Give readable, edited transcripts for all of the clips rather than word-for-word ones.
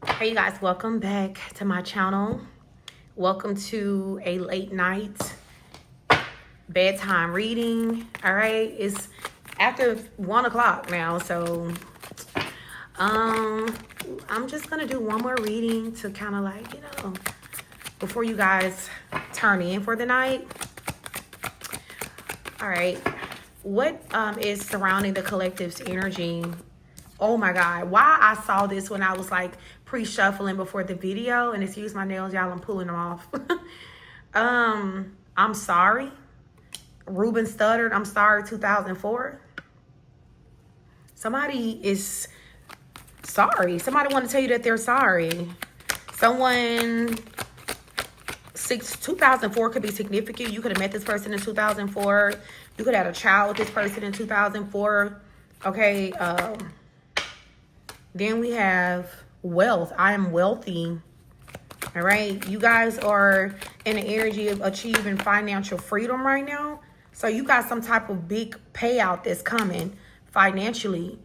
Hey you guys, welcome back to my channel. Welcome to a late night bedtime reading. All right, it's after 1 o'clock now, so I'm just gonna do one more reading to kind of like, before you guys turn in for the night. All right, what is surrounding the collective's energy? Oh my God, why I saw this when I was like pre-shuffling before the video, and excuse my nails, y'all, I'm pulling them off. I'm sorry. Ruben stuttered, I'm sorry, 2004. Somebody is sorry. Somebody want to tell you that they're sorry. Someone, 2004 could be significant. You could have met this person in 2004. You could have had a child with this person in 2004. Okay, then we have wealth. I am wealthy. All right. You guys are in the energy of achieving financial freedom right now. So you got some type of big payout that's coming financially.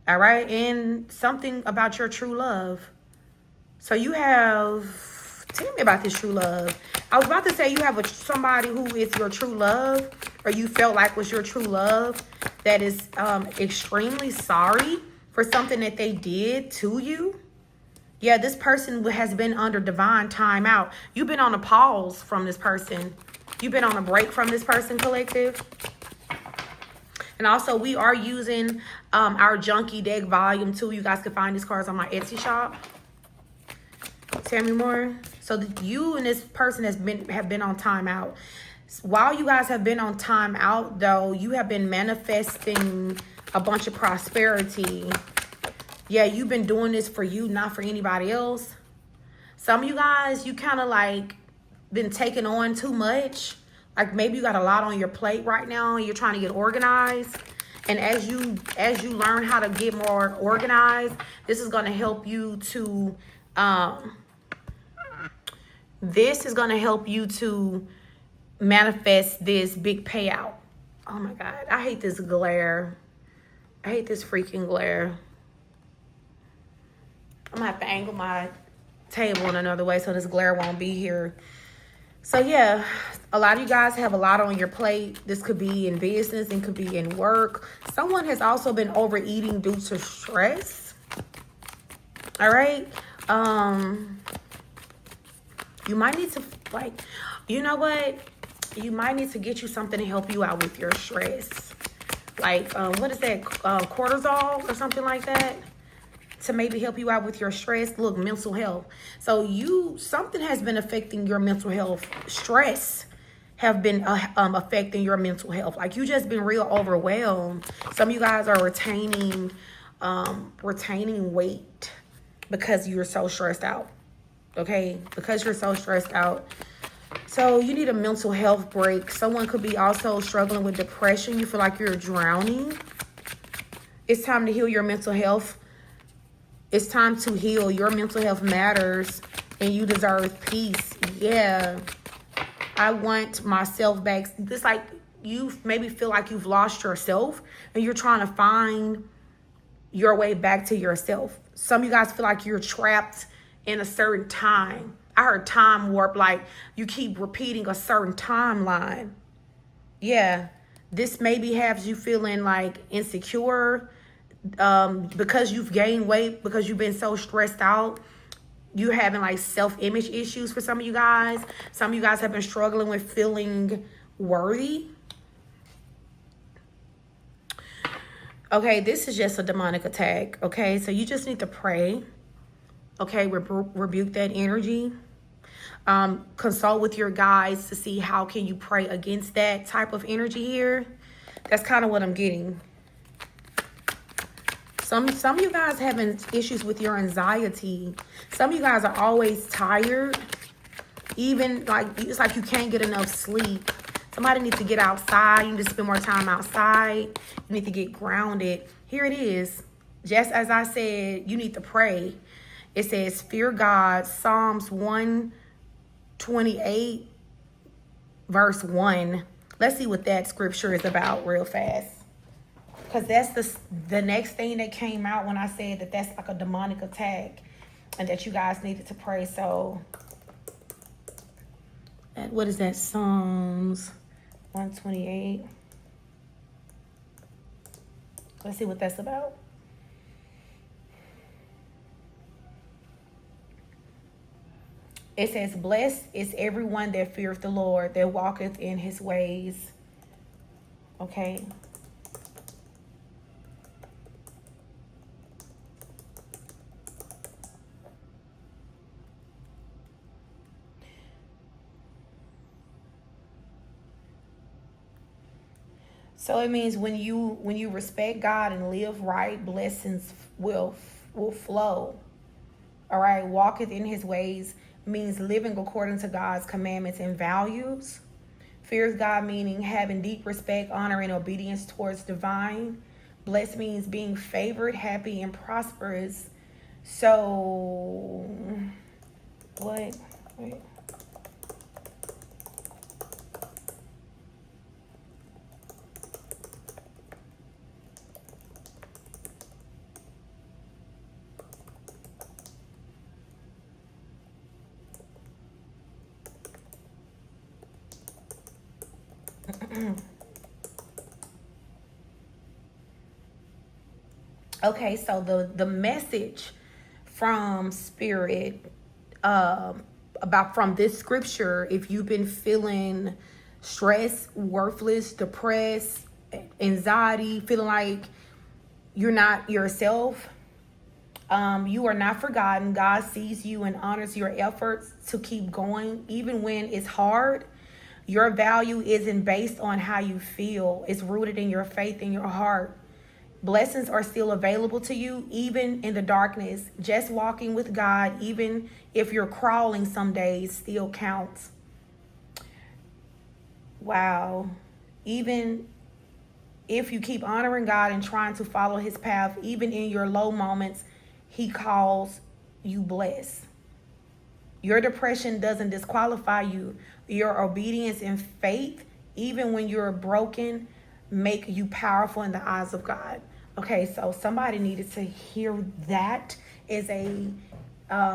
All right. And something about your true love. So you have, tell me about this true love. I was about to say you have somebody who is your true love, or you felt like was your true love, that is extremely sorry for something that they did to you. Yeah, this person has been under divine timeout. You've been on a pause from this person. You've been on a break from this person, collective. And also, we are using our Junkie Deck Volume 2. You guys can find these cards on my Etsy shop. Tell me more. So you and this person have been on timeout. While you guys have been on timeout, though, you have been manifesting a bunch of prosperity. Yeah, you've been doing this for you, not for anybody else. Some of you guys, you kind of like been taking on too much. Like maybe you got a lot on your plate right now and you're trying to get organized. And as you learn how to get more organized, this is going to help you to manifest this big payout. Oh my God, I hate this glare. I hate this freaking glare. I'm gonna have to angle my table in another way so this glare won't be here. So yeah, a lot of you guys have a lot on your plate. This could be in business and could be in work. Someone has also been overeating due to stress. All right. You might need to, like, you know what? You might need to get you something to help you out with your stress. Like, what is that? Cortisol or something like that, to maybe help you out with your stress. Look, mental health. So something has been affecting your mental health. Stress have been affecting your mental health. Like you just been real overwhelmed. Some of you guys are retaining weight because you're so stressed out. Okay, because you're so stressed out. So you need a mental health break. Someone could be also struggling with depression. You feel like you're drowning. It's time to heal your mental health. It's time to heal. Your mental health matters and you deserve peace. Yeah. I want myself back. It's like you maybe feel like you've lost yourself and you're trying to find your way back to yourself. Some of you guys feel like you're trapped in a certain time. I heard time warp, like you keep repeating a certain timeline. Yeah. This maybe has you feeling like insecure, because you've gained weight, because you've been so stressed out. You're having like self-image issues for some of you guys. Some of you guys have been struggling with feeling worthy. Okay, this is just a demonic attack. Okay, so you just need to pray. Okay, rebuke that energy. Consult with your guides to see how can you pray against that type of energy here. That's kind of what I'm getting. Some of you guys having issues with your anxiety. Some of you guys are always tired. Even like, it's like you can't get enough sleep. Somebody needs to get outside. You need to spend more time outside. You need to get grounded. Here it is. Just as I said, you need to pray. It says, fear God. Psalms 128, verse 1. Let's see what that scripture is about real fast. Because that's the next thing that came out when I said that that's like a demonic attack. and that you guys needed to pray. So, what is that? Psalms 128. Let's see what that's about. It says, blessed is everyone that feareth the Lord, that walketh in his ways. Okay. So it means when you respect God and live right, blessings will flow. All right. Walketh in his ways means living according to God's commandments and values. Fears God meaning having deep respect, honor, and obedience towards divine. Blessed means being favored, happy, and prosperous. So, what? Wait. Okay, so the message from Spirit about from this scripture, if you've been feeling stressed, worthless, depressed, anxiety, feeling like you're not yourself, you are not forgotten. God sees you and honors your efforts to keep going, even when it's hard. Your value isn't based on how you feel. It's rooted in your faith in your heart. Blessings are still available to you, even in the darkness. Just walking with God, even if you're crawling some days, still counts. Wow. Even if you keep honoring God and trying to follow his path, even in your low moments, he calls you blessed. Your depression doesn't disqualify you. Your obedience and faith, even when you're broken, make you powerful in the eyes of God. Okay, so somebody needed to hear that as a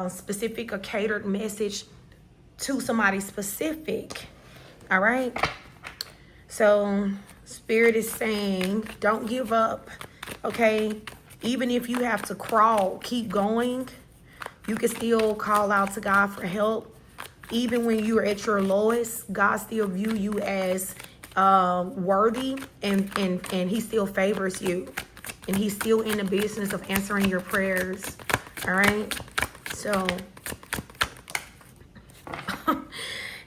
specific or catered message to somebody specific. All right. So Spirit is saying, don't give up. Okay. Even if you have to crawl, keep going. You can still call out to God for help. Even when you are at your lowest, God still view you as worthy, and he still favors you. And he's still in the business of answering your prayers. All right. So,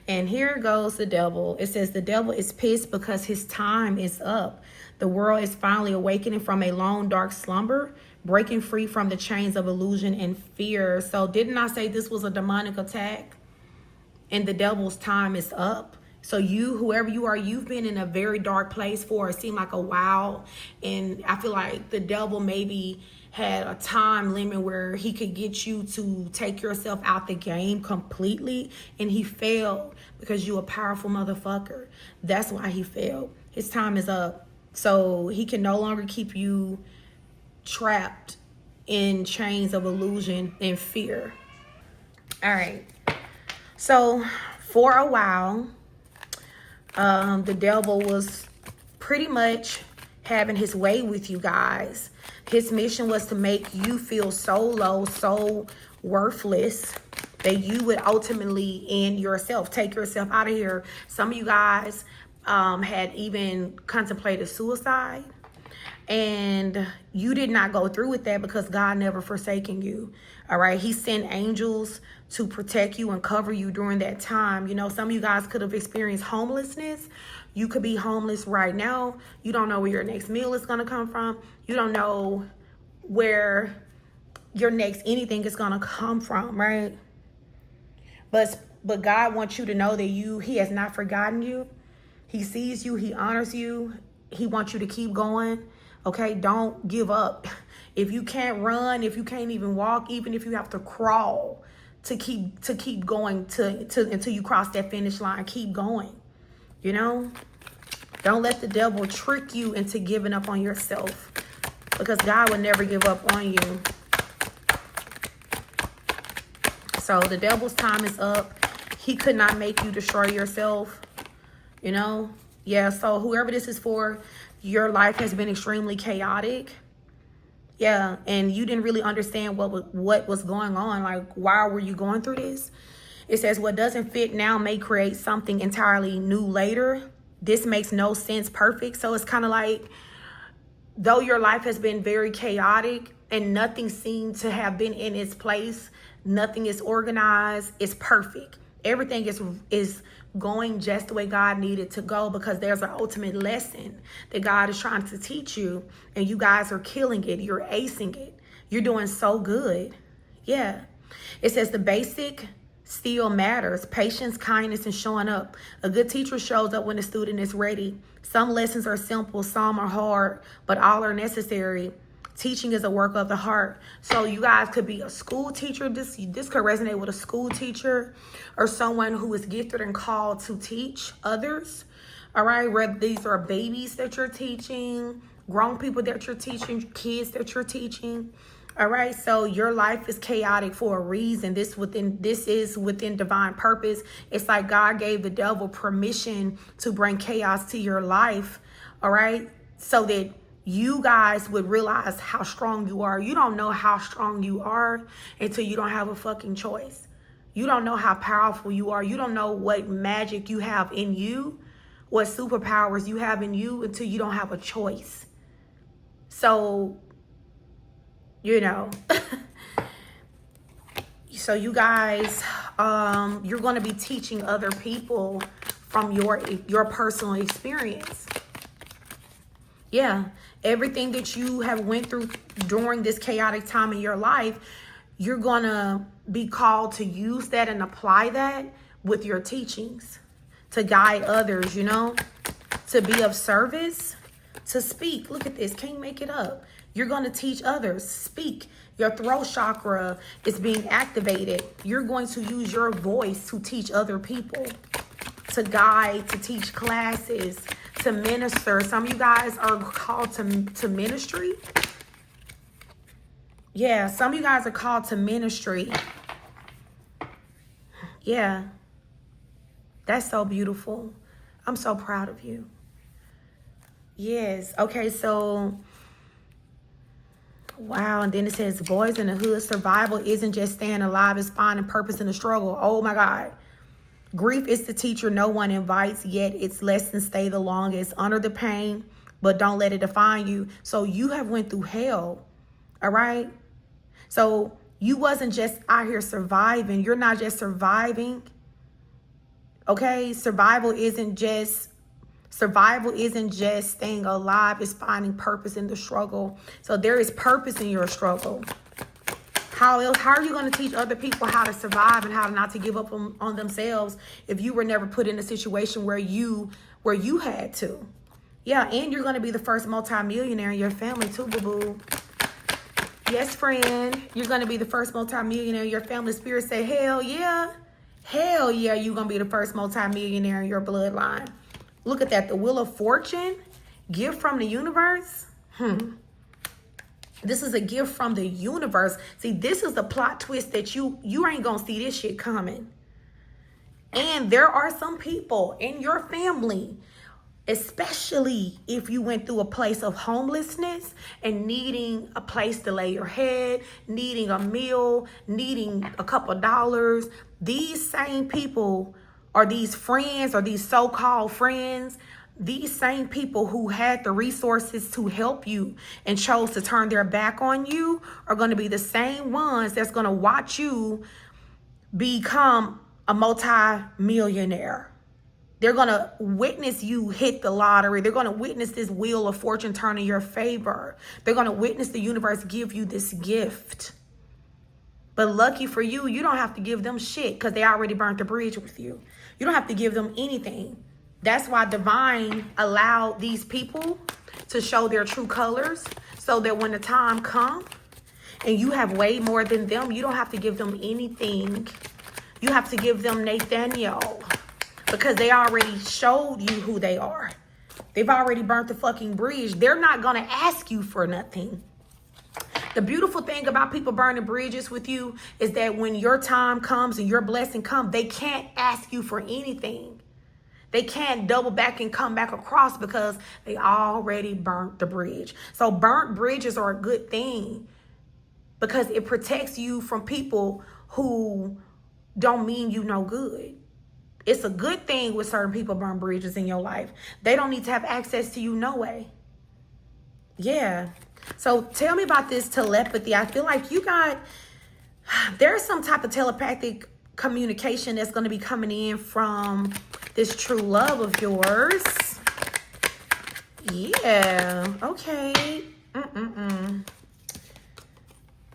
and here goes the devil. It says the devil is pissed because his time is up. The world is finally awakening from a long, dark slumber, breaking free from the chains of illusion and fear. So didn't I say this was a demonic attack? And the devil's time is up. So you, whoever you are, you've been in a very dark place for it seemed like a while. And I feel like the devil maybe had a time limit where he could get you to take yourself out the game completely. And he failed because you a powerful motherfucker. That's why he failed. His time is up. So he can no longer keep you trapped in chains of illusion and fear. All right. So for a while, the devil was pretty much having his way with you guys. His mission was to make you feel so low, so worthless, that you would ultimately end yourself, take yourself out of here. Some of you guys had even contemplated suicide, and you did not go through with that because God never forsaken you. All right. He sent angels to protect you and cover you during that time. You know, some of you guys could have experienced homelessness. You could be homeless right now. You don't know where your next meal is going to come from. You don't know where your next anything is going to come from, right? But God wants you to know that he has not forgotten you. He sees you. He honors you. He wants you to keep going. Okay, don't give up. If you can't run, if you can't even walk, even if you have to crawl to keep going until you cross that finish line, keep going. You know, don't let the devil trick you into giving up on yourself, because God will never give up on you. So the devil's time is up. He could not make you destroy yourself, you know? Yeah, so whoever this is for, your life has been extremely chaotic. Yeah, and you didn't really understand what was going on. Like, why were you going through this? It says, what doesn't fit now may create something entirely new later. This makes no sense perfect. So it's kind of like, though your life has been very chaotic and nothing seemed to have been in its place, nothing is organized, it's perfect. Everything is going just the way God needed to go, because there's an ultimate lesson that God is trying to teach you, and you guys are killing it. You're acing it. You're doing so good. Yeah. It says the basic still matters. Patience, kindness, and showing up. A good teacher shows up when the student is ready. Some lessons are simple, some are hard, but all are necessary. Teaching is a work of the heart. So you guys could be a school teacher. This could resonate with a school teacher or someone who is gifted and called to teach others. All right, whether these are babies that you're teaching, grown people that you're teaching, kids that you're teaching. All right, so your life is chaotic for a reason. This is within divine purpose. It's like God gave the devil permission to bring chaos to your life. All right, so that you guys would realize how strong you are. You don't know how strong you are until you don't have a fucking choice. You don't know how powerful you are. You don't know what magic you have in you, what superpowers you have in you, until you don't have a choice. So, you know, so you guys, you're going to be teaching other people from your personal experience. Yeah, everything that you have went through during this chaotic time in your life, you're going to be called to use that and apply that with your teachings, to guide others, you know, to be of service, to speak. Look at this. Can't make it up. You're going to teach others. Speak. Your throat chakra is being activated. You're going to use your voice to teach other people, to guide, to teach classes, to minister. Some of you guys are called to ministry. Yeah, some of you guys are called to ministry. Yeah, that's so beautiful. I'm so proud of you. Yes. Okay, so wow. And then it says, boys in the hood, survival isn't just staying alive, it's finding purpose in the struggle. Oh my God. Grief is the teacher no one invites, yet its lessons stay the longest. Honor the pain, but don't let it define you. So you have went through hell, all right? So you wasn't just out here surviving. You're not just surviving, okay? Survival isn't just staying alive. It's finding purpose in the struggle. So there is purpose in your struggle. How are you going to teach other people how to survive and how not to give up on themselves if you were never put in a situation where you had to? Yeah, and you're going to be the first multimillionaire in your family too, boo-boo. Yes, friend. You're going to be the first multimillionaire in your family. Spirit say, hell yeah. Hell yeah, you're going to be the first multimillionaire in your bloodline. Look at that. The Wheel of Fortune. Gift from the universe. This is a gift from the universe. See, this is the plot twist that you ain't gonna see this shit coming. And there are some people in your family, especially if you went through a place of homelessness and needing a place to lay your head, needing a meal, needing a couple dollars. These same people, or these friends, or these so-called friends, these same people who had the resources to help you and chose to turn their back on you are going to be the same ones that's going to watch you become a multi-millionaire. They're going to witness you hit the lottery. They're going to witness this Wheel of Fortune turn in your favor. They're going to witness the universe give you this gift. But lucky for you, you don't have to give them shit because they already burnt the bridge with you. You don't have to give them anything. That's why divine allowed these people to show their true colors, so that when the time comes and you have way more than them, you don't have to give them anything. You have to give them Nathaniel, because they already showed you who they are. They've already burnt the fucking bridge. They're not going to ask you for nothing. The beautiful thing about people burning bridges with you is that when your time comes and your blessing comes, they can't ask you for anything. They can't double back and come back across because they already burnt the bridge. So burnt bridges are a good thing because it protects you from people who don't mean you no good. It's a good thing with certain people burn bridges in your life. They don't need to have access to you no way. Yeah. So tell me about this telepathy. I feel like there's some type of telepathic communication that's going to be coming in from this true love of yours. Yeah. Okay.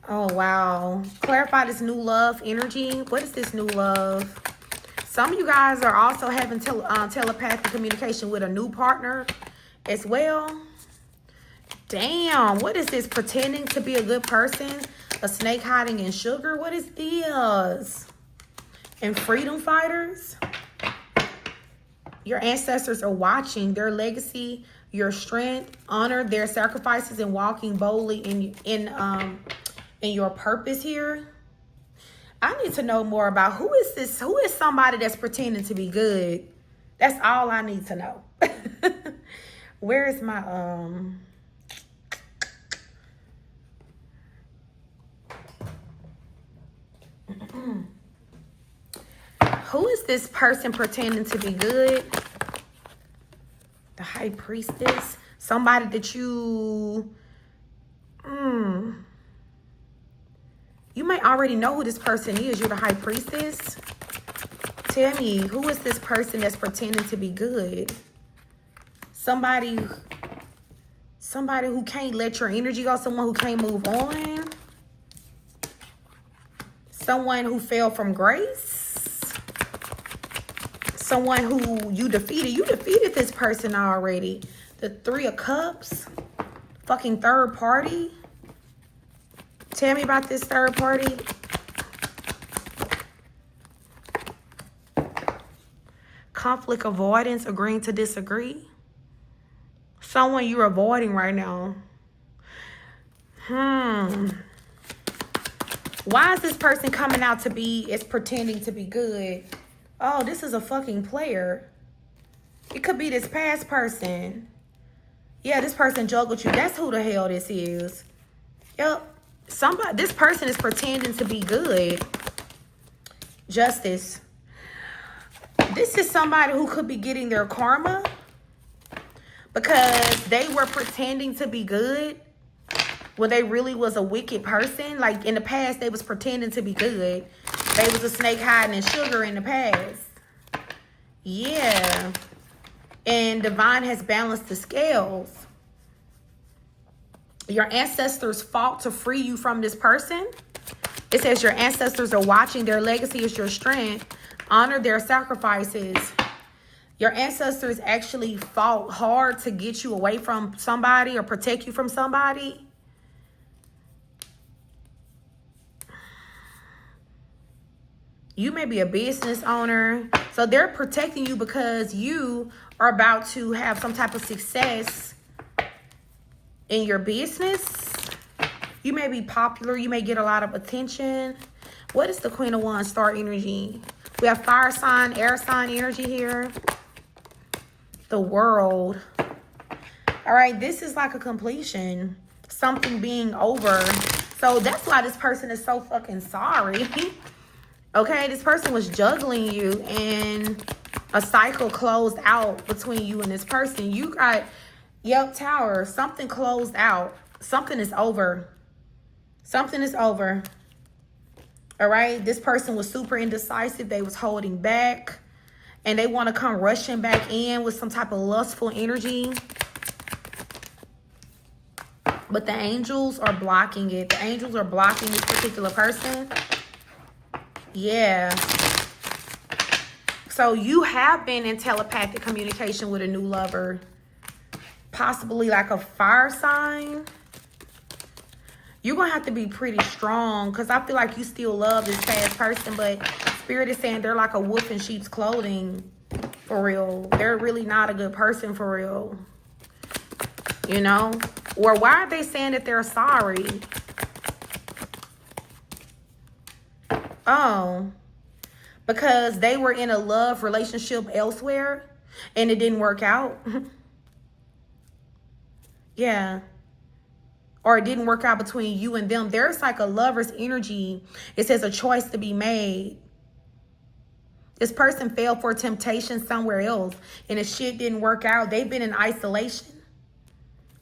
Oh, wow. Clarify this new love energy. What is this new love? Some of you guys are also having telepathic communication with a new partner as well. Damn. What is this? Pretending to be a good person? A snake hiding in sugar? What is this? And freedom fighters? Your ancestors are watching. Their legacy, your strength, honor their sacrifices, and walking boldly in your purpose here. I need to know more about who is this? Who is somebody that's pretending to be good? That's all I need to know. Where is my who is this person pretending to be good? The high priestess. Somebody that you may already know who this person is. You're the high priestess. Tell me, who is this person that's pretending to be good? Somebody who can't let your energy go. Someone who can't move on. Someone who fell from grace. Someone who you defeated. You defeated this person already. The 3 of Cups. Fucking third party. Tell me about this third party. Conflict avoidance. Agreeing to disagree. Someone you're avoiding right now. Why is this person coming out to be is pretending to be good? Oh, this is a fucking player. It could be this past person. Yeah, this person juggled you. That's who the hell this is. Yep. This person is pretending to be good. Justice. This is somebody who could be getting their karma because they were pretending to be good when they really was a wicked person. Like in the past, they was pretending to be good. They was a snake hiding in sugar in the past. Yeah. And divine has balanced the scales. Your ancestors fought to free you from this person. It says your ancestors are watching. Their legacy is your strength. Honor their sacrifices. Your ancestors actually fought hard to get you away from somebody or protect you from somebody. You may be a business owner. So they're protecting you because you are about to have some type of success in your business. You may be popular. You may get a lot of attention. What is the Queen of Wands star energy? We have fire sign, air sign energy here. The World. All right, this is like a completion. Something being over. So that's why this person is so fucking sorry. Okay, this person was juggling you and a cycle closed out between you and this person. You got, yep, Tower. Something closed out. Something is over. Something is over. All right, this person was super indecisive. They was holding back. And they want to come rushing back in with some type of lustful energy. But the angels are blocking it. The angels are blocking this particular person. Yeah. So you have been in telepathic communication with a new lover. Possibly like a fire sign. You're going to have to be pretty strong because I feel like you still love this past person. But Spirit is saying they're like a wolf in sheep's clothing. For real. They're really not a good person for real. You know? Or why are they saying that they're sorry? Oh, because they were in a love relationship elsewhere and it didn't work out. Yeah. Or it didn't work out between you and them. There's like a lover's energy. It says a choice to be made. This person fell for temptation somewhere else and the shit didn't work out. They've been in isolation.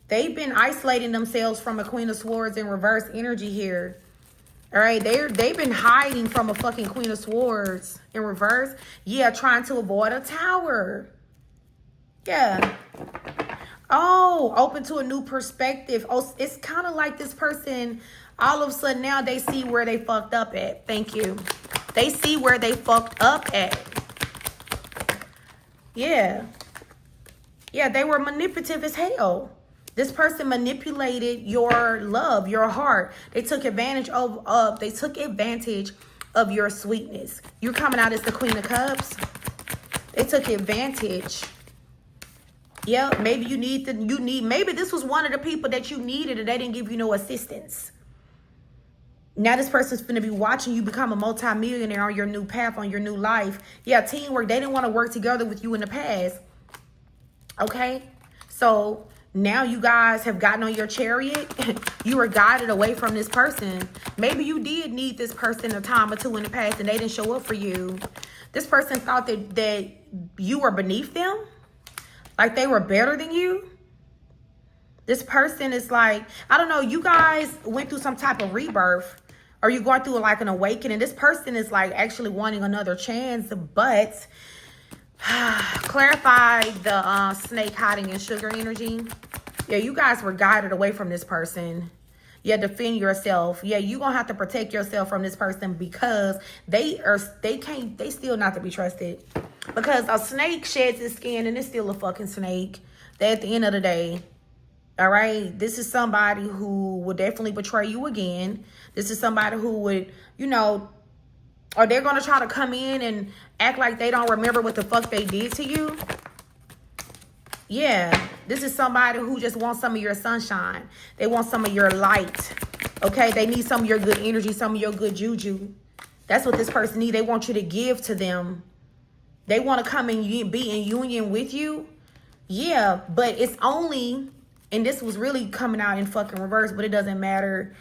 They've been isolating themselves from a Queen of Swords in reverse energy here. All right, they've been hiding from a fucking Queen of Swords in reverse. Yeah, trying to avoid a tower. Yeah. Oh, open to a new perspective. Oh, it's kind of like this person, all of a sudden now they see where they fucked up at. Thank you. They see where they fucked up at. Yeah. Yeah, they were manipulative as hell. This person manipulated your love, your heart. They took advantage of your sweetness. You're coming out as the Queen of Cups. They took advantage. Yeah, maybe maybe this was one of the people that you needed and they didn't give you no assistance. Now this person's going to be watching you become a multimillionaire on your new path, on your new life. Yeah, teamwork. They didn't want to work together with you in the past. Okay? So now you guys have gotten on your chariot. You were guided away from this person. Maybe you did need this person a time or two in the past and they didn't show up for you. This person thought that you were beneath them. Like they were better than you. This person is like, I don't know, you guys went through some type of rebirth. Or you going through like an awakening. This person is like actually wanting another chance. But clarify the snake hiding in sugar energy. Yeah, you guys were guided away from this person. Yeah, defend yourself. Yeah, you're going to have to protect yourself from this person because they still not to be trusted. Because a snake sheds its skin and it's still a fucking snake. At the end of the day, all right, this is somebody who will definitely betray you again. This is somebody who would, you know, or they're going to try to come in and act like they don't remember what the fuck they did to you. Yeah, this is somebody who just wants some of your sunshine. They want some of your light. Okay, they need some of your good energy, some of your good juju. That's what this person needs. They want you to give to them. They want to come and be in union with you. Yeah, but it's only, and this was really coming out in fucking reverse, but it doesn't matter.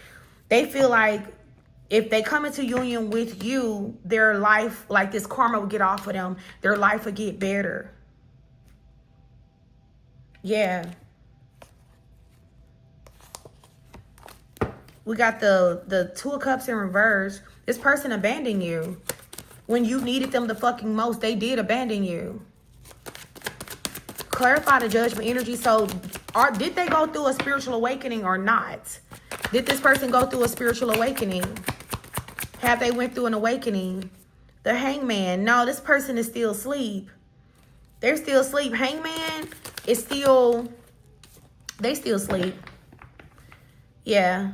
They feel like if they come into union with you, their life, like this karma will get off of them. Their life will get better. Yeah. We got the Two of Cups in reverse. This person abandoned you. When you needed them the fucking most, they did abandon you. Clarify the Judgment energy. So, did they go through a spiritual awakening or not? Did this person go through a spiritual awakening? Have they went through an awakening? The Hangman. No, this person is still asleep. They're still asleep. Hangman is still... They still sleep. Yeah.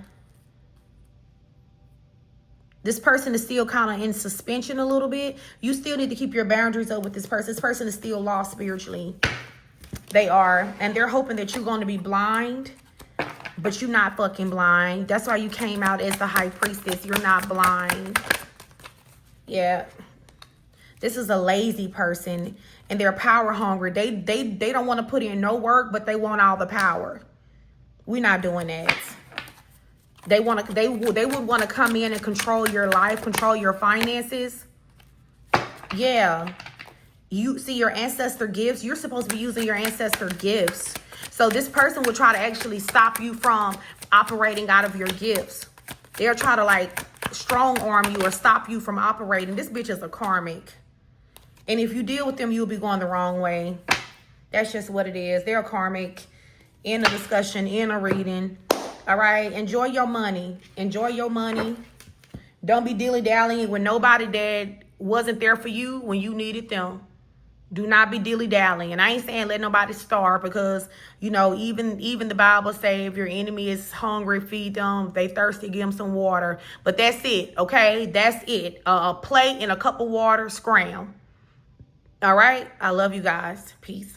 This person is still kind of in suspension a little bit. You still need to keep your boundaries up with this person. This person is still lost spiritually. They are. And they're hoping that you're going to be blind. But you're not fucking blind. That's why you came out as the High Priestess. You're not blind. Yeah. This is a lazy person. And they're power hungry. They don't want to put in no work, but they want all the power. We're not doing that. They would want to come in and control your life, control your finances. Yeah. You see your ancestor gifts. You're supposed to be using your ancestor gifts. So this person will try to actually stop you from operating out of your gifts. They'll try to like strong arm you or stop you from operating. This bitch is a karmic. And if you deal with them, you'll be going the wrong way. That's just what it is. They're a karmic. In a discussion, in a reading. All right, enjoy your money. Enjoy your money. Don't be dilly-dallying with nobody that wasn't there for you when you needed them. Do not be dilly-dallying. And I ain't saying let nobody starve because, you know, even the Bible say if your enemy is hungry, feed them. If they thirsty, give them some water. But that's it, okay? That's it. A plate and a cup of water, scram. All right? I love you guys. Peace.